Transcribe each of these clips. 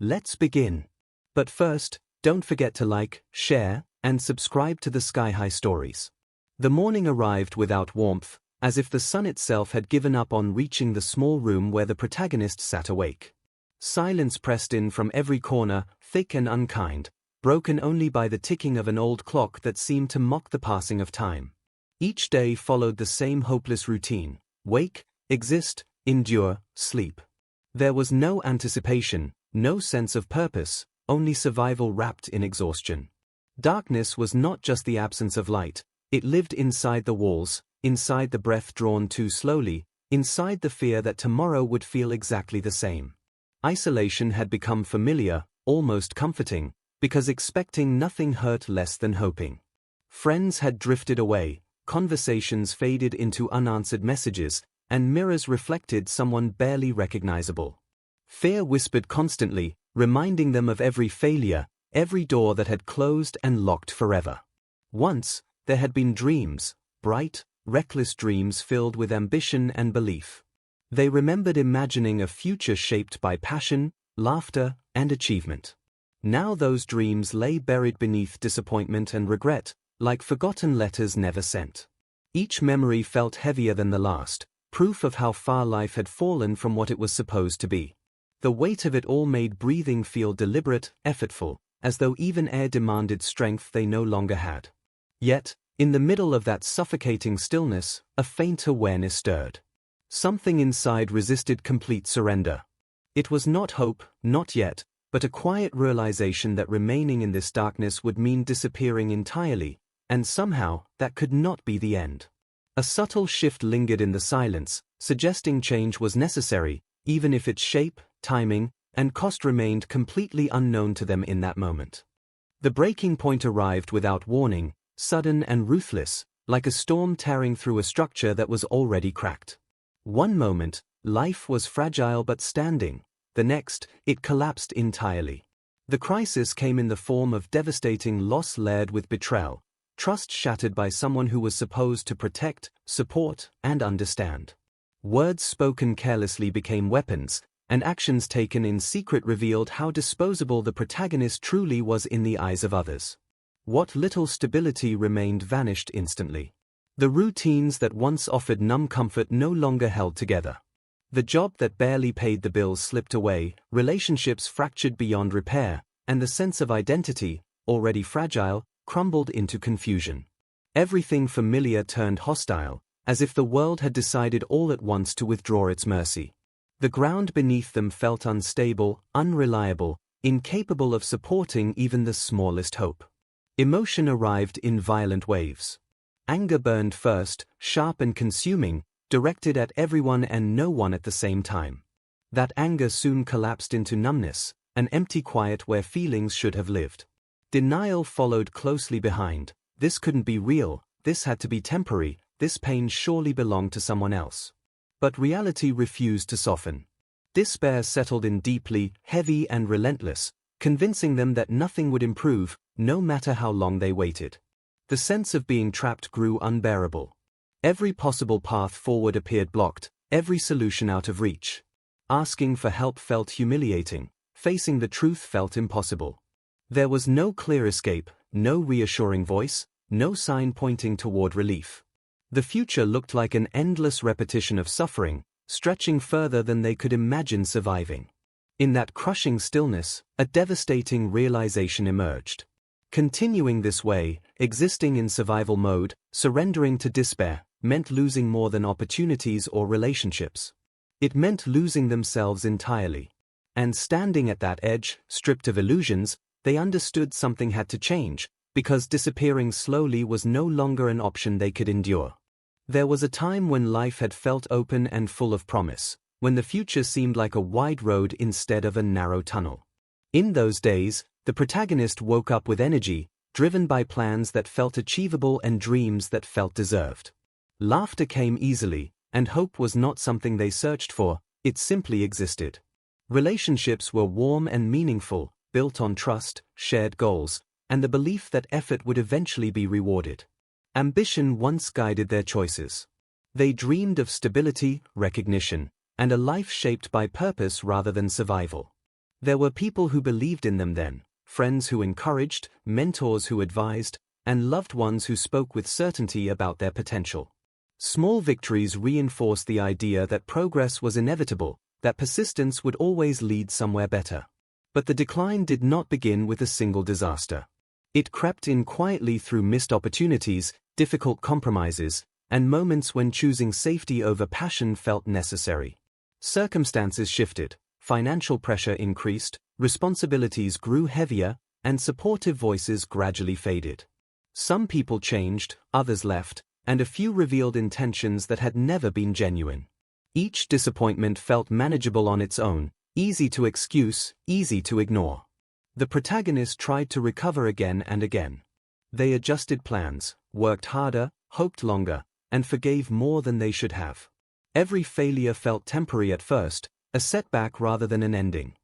Let's begin. But first, don't forget to like, share, and subscribe to the Sky High Stories. The morning arrived without warmth, as if the sun itself had given up on reaching the small room where the protagonist sat awake. Silence pressed in from every corner, thick and unkind, broken only by the ticking of an old clock that seemed to mock the passing of time. Each day followed the same hopeless routine: wake, exist, endure, sleep. There was no anticipation, no sense of purpose, only survival wrapped in exhaustion. Darkness was not just the absence of light, it lived inside the walls, inside the breath drawn too slowly, inside the fear that tomorrow would feel exactly the same. Isolation had become familiar, almost comforting, because expecting nothing hurt less than hoping. Friends had drifted away, conversations faded into unanswered messages, and mirrors reflected someone barely recognizable. Fear whispered constantly, reminding them of every failure, every door that had closed and locked forever. Once, there had been dreams, bright, reckless dreams filled with ambition and belief. They remembered imagining a future shaped by passion, laughter, and achievement. Now those dreams lay buried beneath disappointment and regret, like forgotten letters never sent. Each memory felt heavier than the last, proof of how far life had fallen from what it was supposed to be. The weight of it all made breathing feel deliberate, effortful, as though even air demanded strength they no longer had. Yet, in the middle of that suffocating stillness, a faint awareness stirred. Something inside resisted complete surrender. It was not hope, not yet, but a quiet realization that remaining in this darkness would mean disappearing entirely, and somehow, that could not be the end. A subtle shift lingered in the silence, suggesting change was necessary, even if its shape, timing, and cost remained completely unknown to them in that moment. The breaking point arrived without warning, sudden and ruthless, like a storm tearing through a structure that was already cracked. One moment, life was fragile but standing; the next, it collapsed entirely. The crisis came in the form of devastating loss layered with betrayal, trust shattered by someone who was supposed to protect, support, and understand. Words spoken carelessly became weapons, and actions taken in secret revealed how disposable the protagonist truly was in the eyes of others. What little stability remained vanished instantly. The routines that once offered numb comfort no longer held together. The job that barely paid the bills slipped away, relationships fractured beyond repair, and the sense of identity, already fragile, crumbled into confusion. Everything familiar turned hostile, as if the world had decided all at once to withdraw its mercy. The ground beneath them felt unstable, unreliable, incapable of supporting even the smallest hope. Emotion arrived in violent waves. Anger burned first, sharp and consuming, directed at everyone and no one at the same time. That anger soon collapsed into numbness, an empty quiet where feelings should have lived. Denial followed closely behind. This couldn't be real, this had to be temporary, this pain surely belonged to someone else. But reality refused to soften. Despair settled in deeply, heavy and relentless, convincing them that nothing would improve, no matter how long they waited. The sense of being trapped grew unbearable. Every possible path forward appeared blocked, every solution out of reach. Asking for help felt humiliating, facing the truth felt impossible. There was no clear escape, no reassuring voice, no sign pointing toward relief. The future looked like an endless repetition of suffering, stretching further than they could imagine surviving. In that crushing stillness, a devastating realization emerged. Continuing this way, existing in survival mode, surrendering to despair, meant losing more than opportunities or relationships. It meant losing themselves entirely. And standing at that edge, stripped of illusions, they understood something had to change, because disappearing slowly was no longer an option they could endure. There was a time when life had felt open and full of promise, when the future seemed like a wide road instead of a narrow tunnel. In those days, the protagonist woke up with energy, driven by plans that felt achievable and dreams that felt deserved. Laughter came easily, and hope was not something they searched for, it simply existed. Relationships were warm and meaningful, built on trust, shared goals, and the belief that effort would eventually be rewarded. Ambition once guided their choices. They dreamed of stability, recognition, and a life shaped by purpose rather than survival. There were people who believed in them then, friends who encouraged, mentors who advised, and loved ones who spoke with certainty about their potential. Small victories reinforced the idea that progress was inevitable, that persistence would always lead somewhere better. But the decline did not begin with a single disaster. It crept in quietly through missed opportunities, difficult compromises, and moments when choosing safety over passion felt necessary. Circumstances shifted, financial pressure increased, responsibilities grew heavier, and supportive voices gradually faded. Some people changed, others left, and a few revealed intentions that had never been genuine. Each disappointment felt manageable on its own, easy to excuse, easy to ignore. The protagonist tried to recover again and again. They adjusted plans, worked harder, hoped longer, and forgave more than they should have. Every failure felt temporary at first, a setback rather than an ending.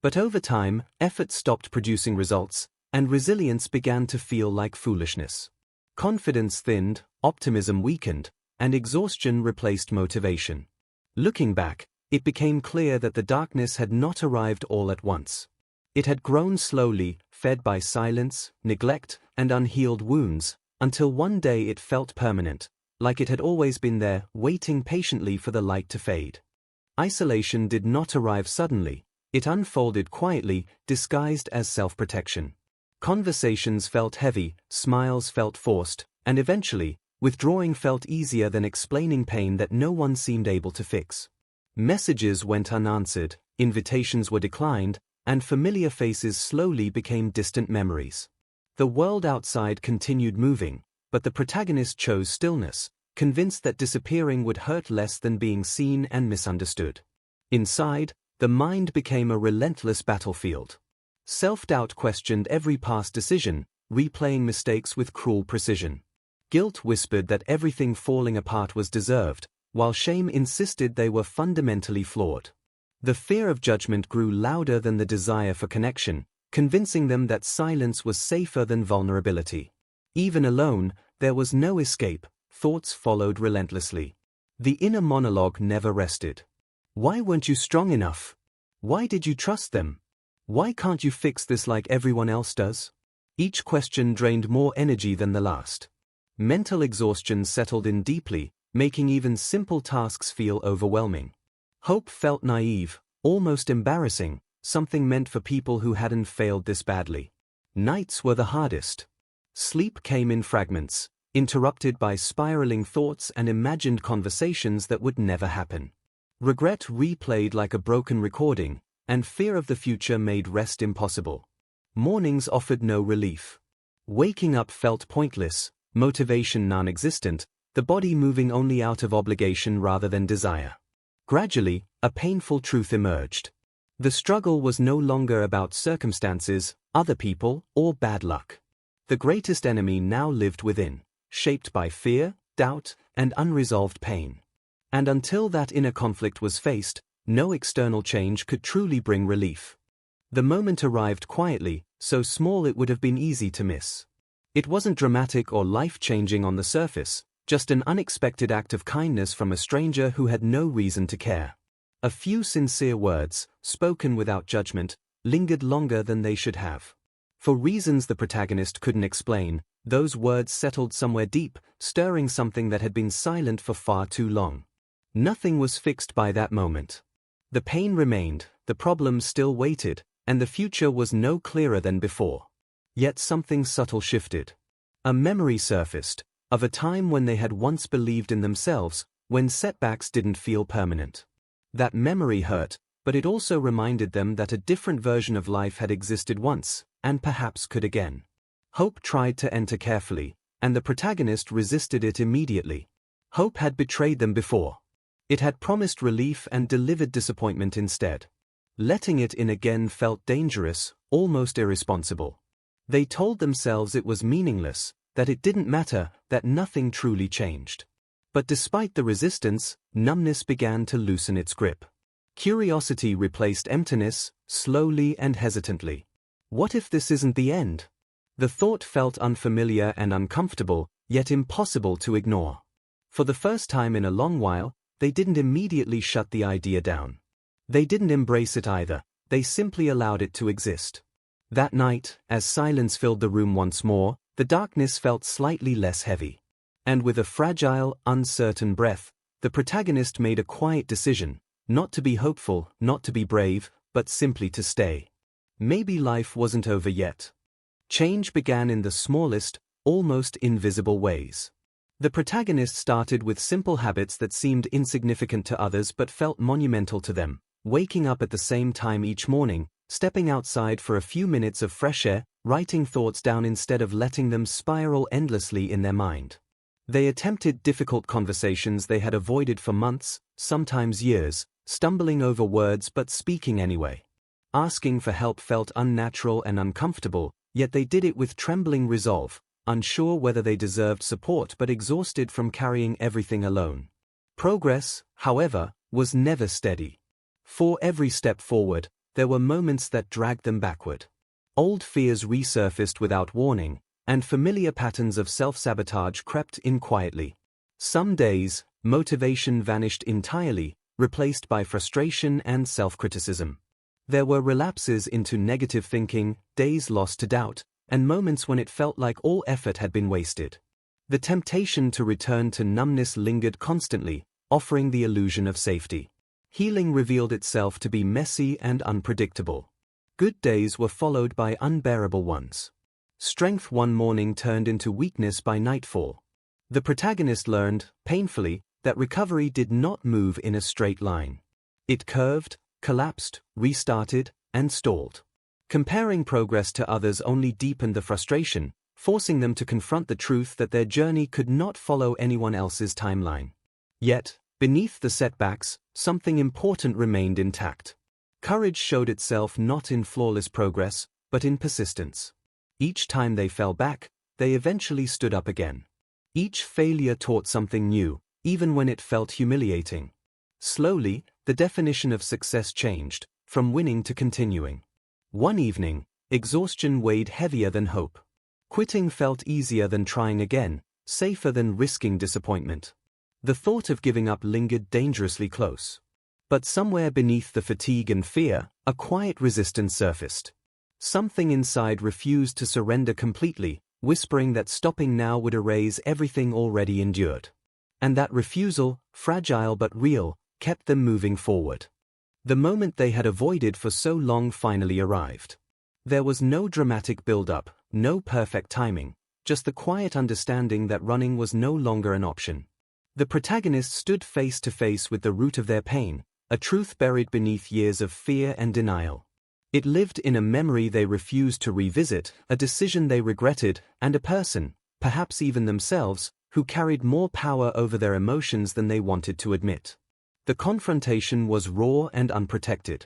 But over time, effort stopped producing results, and resilience began to feel like foolishness. Confidence thinned, optimism weakened, and exhaustion replaced motivation. Looking back, it became clear that the darkness had not arrived all at once. It had grown slowly, fed by silence, neglect, and unhealed wounds, until one day it felt permanent, like it had always been there, waiting patiently for the light to fade. Isolation did not arrive suddenly, it unfolded quietly, disguised as self-protection. Conversations felt heavy, smiles felt forced, and eventually, withdrawing felt easier than explaining pain that no one seemed able to fix. Messages went unanswered, invitations were declined, and familiar faces slowly became distant memories. The world outside continued moving, but the protagonist chose stillness, convinced that disappearing would hurt less than being seen and misunderstood. Inside, the mind became a relentless battlefield. Self-doubt questioned every past decision, replaying mistakes with cruel precision. Guilt whispered that everything falling apart was deserved, while shame insisted they were fundamentally flawed. The fear of judgment grew louder than the desire for connection, convincing them that silence was safer than vulnerability. Even alone, there was no escape, thoughts followed relentlessly. The inner monologue never rested. Why weren't you strong enough? Why did you trust them? Why can't you fix this like everyone else does? Each question drained more energy than the last. Mental exhaustion settled in deeply, making even simple tasks feel overwhelming. Hope felt naive, almost embarrassing, something meant for people who hadn't failed this badly. Nights were the hardest. Sleep came in fragments, interrupted by spiraling thoughts and imagined conversations that would never happen. Regret replayed like a broken recording, and fear of the future made rest impossible. Mornings offered no relief. Waking up felt pointless, motivation non-existent, the body moving only out of obligation rather than desire. Gradually, a painful truth emerged. The struggle was no longer about circumstances, other people, or bad luck. The greatest enemy now lived within, shaped by fear, doubt, and unresolved pain. And until that inner conflict was faced, no external change could truly bring relief. The moment arrived quietly, so small it would have been easy to miss. It wasn't dramatic or life-changing on the surface, just an unexpected act of kindness from a stranger who had no reason to care. A few sincere words, spoken without judgment, lingered longer than they should have. For reasons the protagonist couldn't explain, those words settled somewhere deep, stirring something that had been silent for far too long. Nothing was fixed by that moment. The pain remained, the problems still waited, and the future was no clearer than before. Yet something subtle shifted. A memory surfaced, of a time when they had once believed in themselves, when setbacks didn't feel permanent. That memory hurt, but it also reminded them that a different version of life had existed once, and perhaps could again. Hope tried to enter carefully, and the protagonist resisted it immediately. Hope had betrayed them before. It had promised relief and delivered disappointment instead. Letting it in again felt dangerous, almost irresponsible. They told themselves it was meaningless, that it didn't matter, that nothing truly changed. But despite the resistance, numbness began to loosen its grip. Curiosity replaced emptiness, slowly and hesitantly. What if this isn't the end? The thought felt unfamiliar and uncomfortable, yet impossible to ignore. For the first time in a long while, they didn't immediately shut the idea down. They didn't embrace it either, they simply allowed it to exist. That night, as silence filled the room once more, the darkness felt slightly less heavy. And with a fragile, uncertain breath, the protagonist made a quiet decision, not to be hopeful, not to be brave, but simply to stay. Maybe life wasn't over yet. Change began in the smallest, almost invisible ways. The protagonist started with simple habits that seemed insignificant to others but felt monumental to them, waking up at the same time each morning, stepping outside for a few minutes of fresh air, writing thoughts down instead of letting them spiral endlessly in their mind. They attempted difficult conversations they had avoided for months, sometimes years, stumbling over words but speaking anyway. Asking for help felt unnatural and uncomfortable, yet they did it with trembling resolve, unsure whether they deserved support but exhausted from carrying everything alone. Progress, however, was never steady. For every step forward, there were moments that dragged them backward. Old fears resurfaced without warning, and familiar patterns of self-sabotage crept in quietly. Some days, motivation vanished entirely, replaced by frustration and self-criticism. There were relapses into negative thinking, days lost to doubt, and moments when it felt like all effort had been wasted. The temptation to return to numbness lingered constantly, offering the illusion of safety. Healing revealed itself to be messy and unpredictable. Good days were followed by unbearable ones. Strength one morning turned into weakness by nightfall. The protagonist learned, painfully, that recovery did not move in a straight line. It curved, collapsed, restarted, and stalled. Comparing progress to others only deepened the frustration, forcing them to confront the truth that their journey could not follow anyone else's timeline. Yet, beneath the setbacks, something important remained intact. Courage showed itself not in flawless progress, but in persistence. Each time they fell back, they eventually stood up again. Each failure taught something new, even when it felt humiliating. Slowly, the definition of success changed, from winning to continuing. One evening, exhaustion weighed heavier than hope. Quitting felt easier than trying again, safer than risking disappointment. The thought of giving up lingered dangerously close. But somewhere beneath the fatigue and fear, a quiet resistance surfaced. Something inside refused to surrender completely, whispering that stopping now would erase everything already endured. And that refusal, fragile but real, kept them moving forward. The moment they had avoided for so long finally arrived. There was no dramatic build-up, no perfect timing, just the quiet understanding that running was no longer an option. The protagonist stood face to face with the root of their pain, a truth buried beneath years of fear and denial. It lived in a memory they refused to revisit, a decision they regretted, and a person, perhaps even themselves, who carried more power over their emotions than they wanted to admit. The confrontation was raw and unprotected.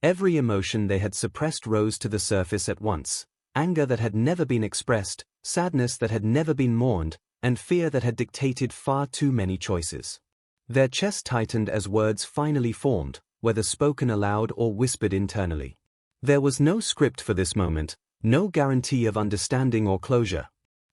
Every emotion they had suppressed rose to the surface at once: anger that had never been expressed, sadness that had never been mourned, and fear that had dictated far too many choices. Their chests tightened as words finally formed, whether spoken aloud or whispered internally. There was no script for this moment, no guarantee of understanding or closure.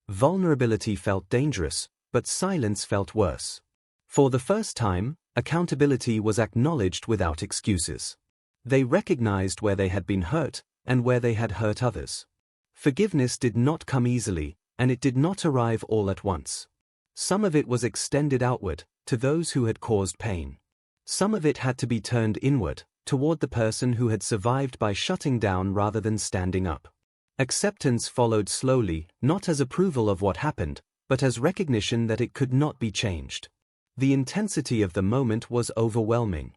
Vulnerability felt dangerous, but silence felt worse. For the first time, accountability was acknowledged without excuses. They recognized where they had been hurt, and where they had hurt others. Forgiveness did not come easily, and it did not arrive all at once. Some of it was extended outward, to those who had caused pain. Some of it had to be turned inward, toward the person who had survived by shutting down rather than standing up. Acceptance followed slowly, not as approval of what happened, but as recognition that it could not be changed. The intensity of the moment was overwhelming.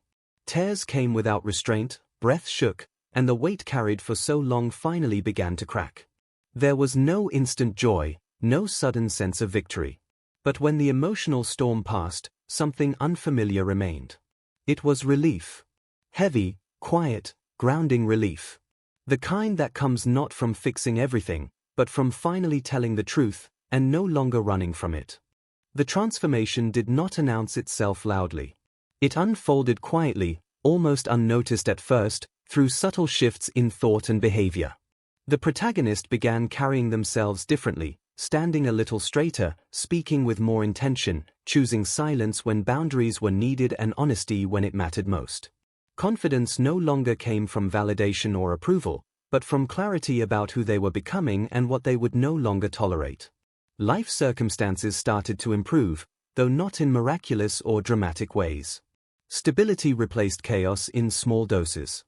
Tears came without restraint, breath shook, and the weight carried for so long finally began to crack. There was no instant joy, no sudden sense of victory. But when the emotional storm passed, something unfamiliar remained. It was relief. Heavy, quiet, grounding relief. The kind that comes not from fixing everything, but from finally telling the truth, and no longer running from it. The transformation did not announce itself loudly. It unfolded quietly, almost unnoticed at first, through subtle shifts in thought and behavior. The protagonist began carrying themselves differently, standing a little straighter, speaking with more intention, choosing silence when boundaries were needed and honesty when it mattered most. Confidence no longer came from validation or approval, but from clarity about who they were becoming and what they would no longer tolerate. Life circumstances started to improve, though not in miraculous or dramatic ways. Stability replaced chaos in small doses.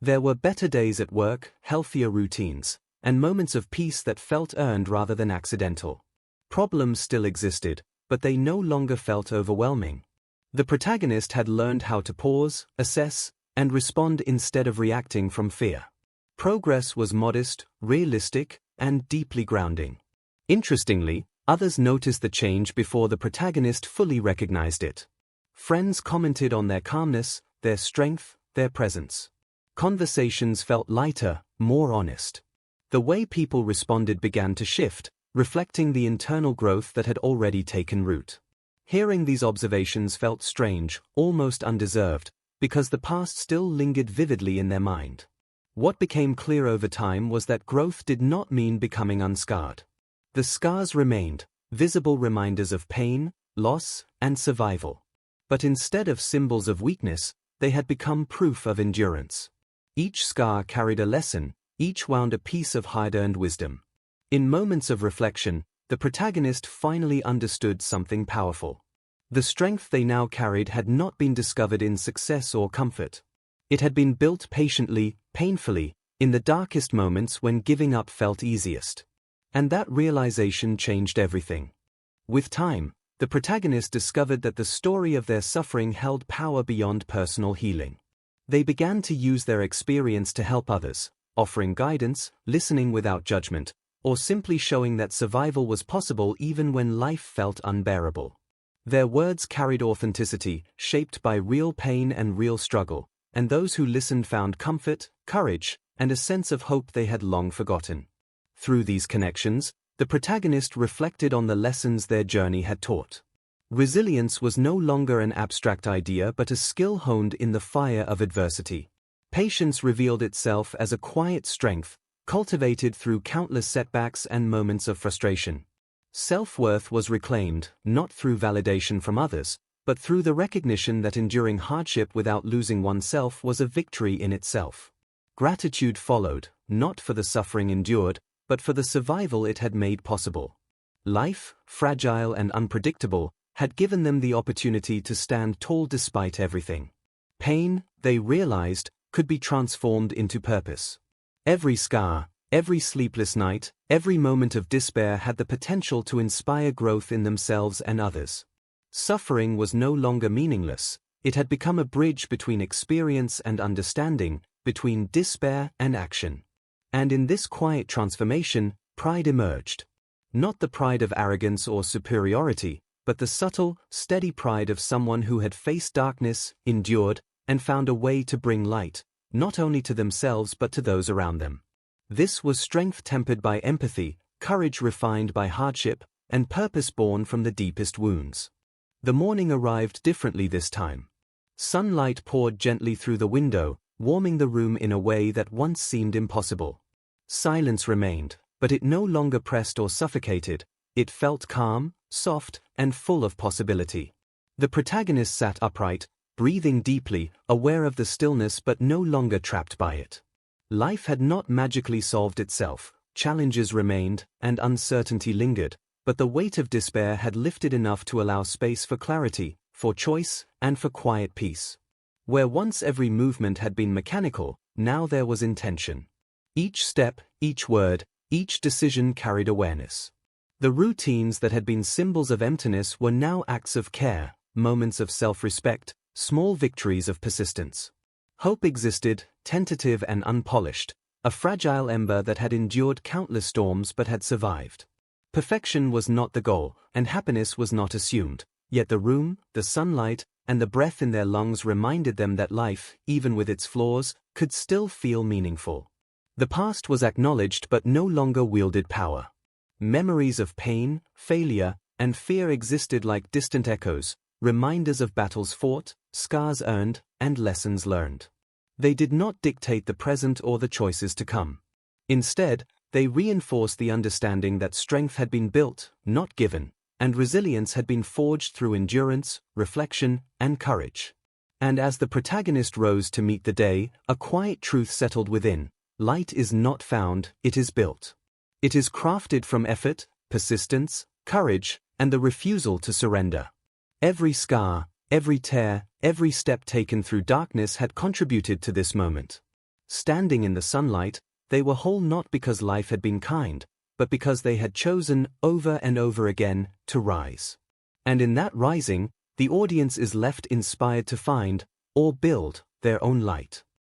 There were better days at work, healthier routines, and moments of peace that felt earned rather than accidental. Problems still existed, but they no longer felt overwhelming. The protagonist had learned how to pause, assess, and respond instead of reacting from fear. Progress was modest, realistic, and deeply grounding. Interestingly, others noticed the change before the protagonist fully recognized it. Friends commented on their calmness, their strength, their presence. Conversations felt lighter, more honest. The way people responded began to shift, reflecting the internal growth that had already taken root. Hearing these observations felt strange, almost undeserved, because the past still lingered vividly in their mind. What became clear over time was that growth did not mean becoming unscarred. The scars remained, visible reminders of pain, loss, and survival. But instead of symbols of weakness, they had become proof of endurance. Each scar carried a lesson, each wound a piece of hard-earned wisdom. In moments of reflection, the protagonist finally understood something powerful. The strength they now carried had not been discovered in success or comfort. It had been built patiently, painfully, in the darkest moments when giving up felt easiest. And that realization changed everything. With time, the protagonist discovered that the story of their suffering held power beyond personal healing. They began to use their experience to help others, offering guidance, listening without judgment, or simply showing that survival was possible even when life felt unbearable. Their words carried authenticity, shaped by real pain and real struggle, and those who listened found comfort, courage, and a sense of hope they had long forgotten. Through these connections, the protagonist reflected on the lessons their journey had taught. Resilience was no longer an abstract idea but a skill honed in the fire of adversity. Patience revealed itself as a quiet strength, cultivated through countless setbacks and moments of frustration. Self-worth was reclaimed, not through validation from others, but through the recognition that enduring hardship without losing oneself was a victory in itself. Gratitude followed, not for the suffering endured, but for the survival it had made possible. Life, fragile and unpredictable, had given them the opportunity to stand tall despite everything. Pain, they realized, could be transformed into purpose. Every scar, every sleepless night, every moment of despair had the potential to inspire growth in themselves and others. Suffering was no longer meaningless, it had become a bridge between experience and understanding, between despair and action. And in this quiet transformation, pride emerged. Not the pride of arrogance or superiority, but the subtle, steady pride of someone who had faced darkness, endured, and found a way to bring light, not only to themselves but to those around them. This was strength tempered by empathy, courage refined by hardship, and purpose born from the deepest wounds. The morning arrived differently this time. Sunlight poured gently through the window, warming the room in a way that once seemed impossible. Silence remained, but it no longer pressed or suffocated. It felt calm, soft, and full of possibility. The protagonist sat upright, breathing deeply, aware of the stillness but no longer trapped by it. Life had not magically solved itself, challenges remained, and uncertainty lingered, but the weight of despair had lifted enough to allow space for clarity, for choice, and for quiet peace. Where once every movement had been mechanical, now there was intention. Each step, each word, each decision carried awareness. The routines that had been symbols of emptiness were now acts of care, moments of self-respect, small victories of persistence. Hope existed, tentative and unpolished, a fragile ember that had endured countless storms but had survived. Perfection was not the goal, and happiness was not assumed, yet the room, the sunlight, and the breath in their lungs reminded them that life, even with its flaws, could still feel meaningful. The past was acknowledged but no longer wielded power. Memories of pain, failure, and fear existed like distant echoes, reminders of battles fought, scars earned, and lessons learned. They did not dictate the present or the choices to come. Instead, they reinforced the understanding that strength had been built, not given, and resilience had been forged through endurance, reflection, and courage. And as the protagonist rose to meet the day, a quiet truth settled within. Light is not found, it is built. It is crafted from effort, persistence, courage, and the refusal to surrender. Every scar, every tear, every step taken through darkness had contributed to this moment. Standing in the sunlight, they were whole not because life had been kind, but because they had chosen, over and over again, to rise. And in that rising, the audience is left inspired to find, or build, their own light.